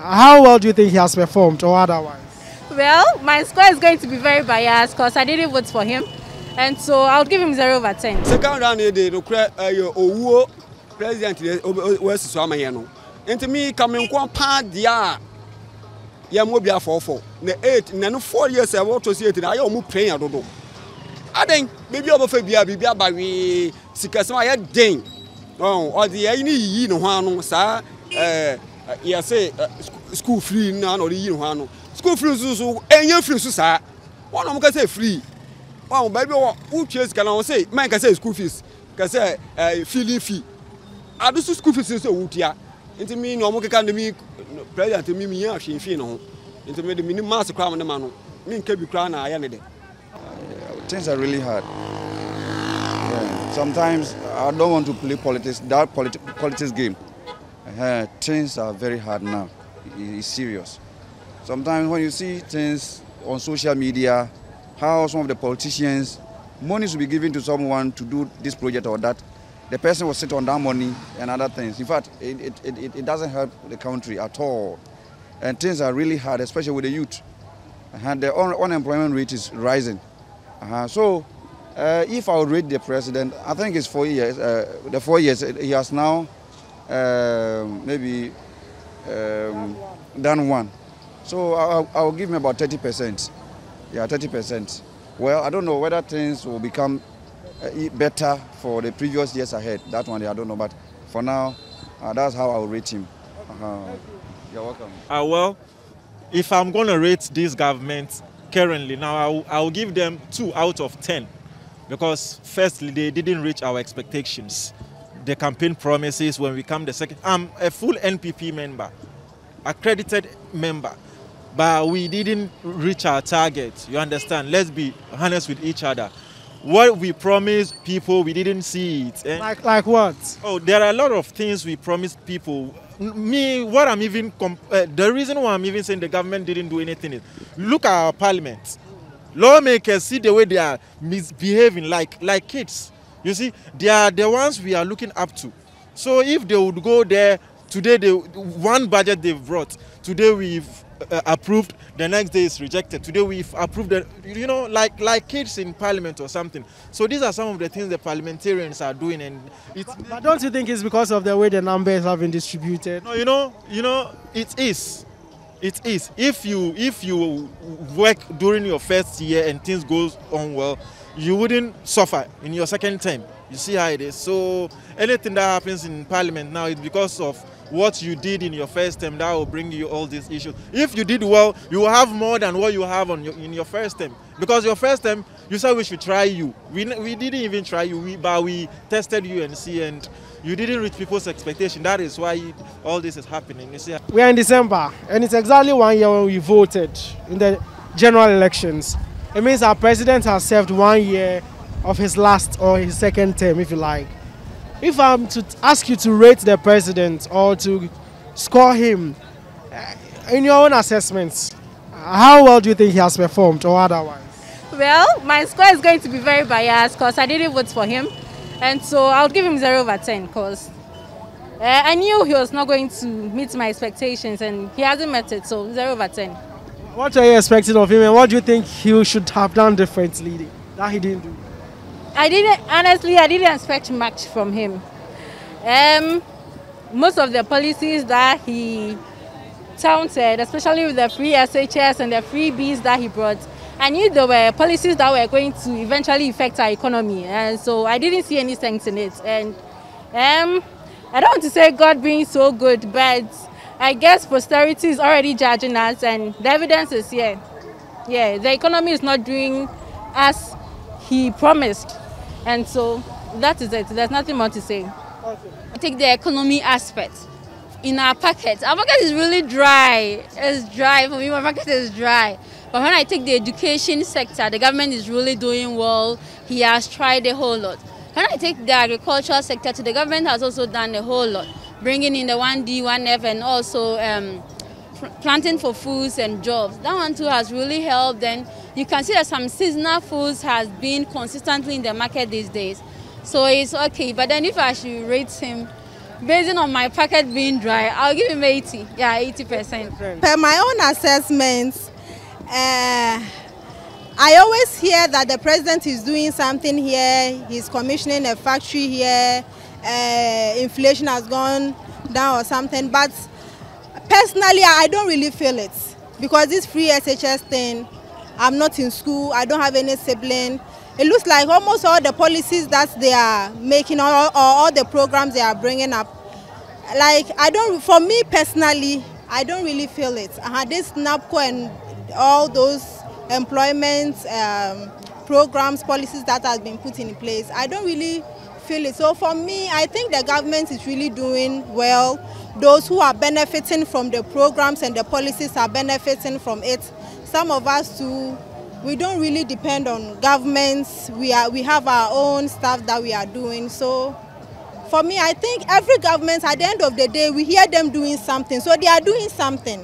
How well do you think he has performed or otherwise? Well, my score is going to be very biased because I didn't vote for him. And so I would give him 0/10. Second round, the president was Swama Yano. And to me, coming one part, yeah, Yamobia for the 8, and 4 years I want to see it. I almost playing a dodo. I think maybe over Fabia by we Sikasma Dane. Oh, or the any no sir, yes, school free none or the school free, so and your free, sir. One of them say free. Oh, baby, who chase can I say? Man can say school fees, can say feeling fee. I do school fees so Utia. Into me, no more can me, president to me, she fino. Into me, the minimum master crown the man. Me can be crowned. I am Things are really hard. Yeah. Sometimes I don't want to play politics, that politics game. Things are very hard now. It's serious. Sometimes when you see things on social media, how some of the politicians, money should be given to someone to do this project or that, the person will sit on that money and other things. In fact, it doesn't help the country at all. And things are really hard, especially with the youth. The unemployment rate is rising. So, if I would rate the president, I think it's 4 years. The 4 years, he has now maybe done one. So I'll give him about 30%. Yeah, 30%. Well, I don't know whether things will become better for the previous years ahead. That one, I don't know. But for now, that's how I'll rate him. You're welcome. Well, if I'm going to rate this government currently, now I'll give them 2 out of 10. Because firstly, they didn't reach our expectations. The campaign promises when we come the second. I'm a full NPP member, accredited member. But we didn't reach our target, you understand? Let's be honest with each other. What we promised people, we didn't see it. Like what? Oh, there are a lot of things we promised people. What I'm even, the reason why I'm even saying the government didn't do anything is, look at our parliament. Lawmakers see the way they are misbehaving like kids. You see, they are the ones we are looking up to. So if they would go there, today, one budget they've brought, today we've approved, the next day is rejected. Today we've approved, like kids in parliament or something. So these are some of the things the parliamentarians are doing, and but don't you think it's because of the way the numbers have been distributed? No, it is. It is. If you work during your first year and things goes on well, you wouldn't suffer in your second term. You see how it is. So anything that happens in parliament now is because of what you did in your first term that will bring you all these issues. If you did well, you will have more than what you have in your first term. Because your first term, you said we should try you. We didn't even try you, but we tested you and see, and you didn't reach people's expectation. That is why all this is happening. You see. We are in December, and it's exactly 1 year when we voted in the general elections. It means our president has served 1 year of his last or his second term, if you like. If I'm to ask you to rate the president or to score him, in your own assessments, how well do you think he has performed or otherwise? Well, my score is going to be very biased because I didn't vote for him. And so I would give him 0/10 because I knew he was not going to meet my expectations and he hasn't met it, so 0/10. What are you expecting of him and what do you think he should have done differently that he didn't do? I didn't expect much from him. Most of the policies that he touted, especially with the free SHS and the freebies that he brought, I knew there were policies that were going to eventually affect our economy, and so I didn't see any sense in it. And I don't want to say God being so good, but I guess posterity is already judging us, and the evidence is here. Yeah, the economy is not doing as he promised, and so that is it. There's nothing more to say. Okay. Take the economy aspect. In our market is really dry. It's dry for me. My market is dry. But when I take the education sector, the government is really doing well. He has tried a whole lot. When I take the agricultural sector, the government has also done a whole lot, bringing in the 1D, 1F, and also planting for foods and jobs. That one too has really helped. And you can see that some seasonal foods has been consistently in the market these days. So it's okay. But then if I should rate him, based on my packet being dry, I'll give him 80. Yeah, 80%. Per my own assessments, I always hear that the president is doing something here, he's commissioning a factory here, inflation has gone down or something, but personally I don't really feel it because this free SHS thing, I'm not in school, I don't have any sibling. It looks like almost all the policies that they are making or all the programs they are bringing up, like for me personally, I don't really feel it. This NAPCO and all those employment programs, policies that has been put in place, I don't really feel it. So for me, I think the government is really doing well. Those who are benefiting from the programs and the policies are benefiting from it. Some of us too, we don't really depend on governments. We have our own stuff that we are doing. So for me, I think every government, at the end of the day, we hear them doing something. So they are doing something.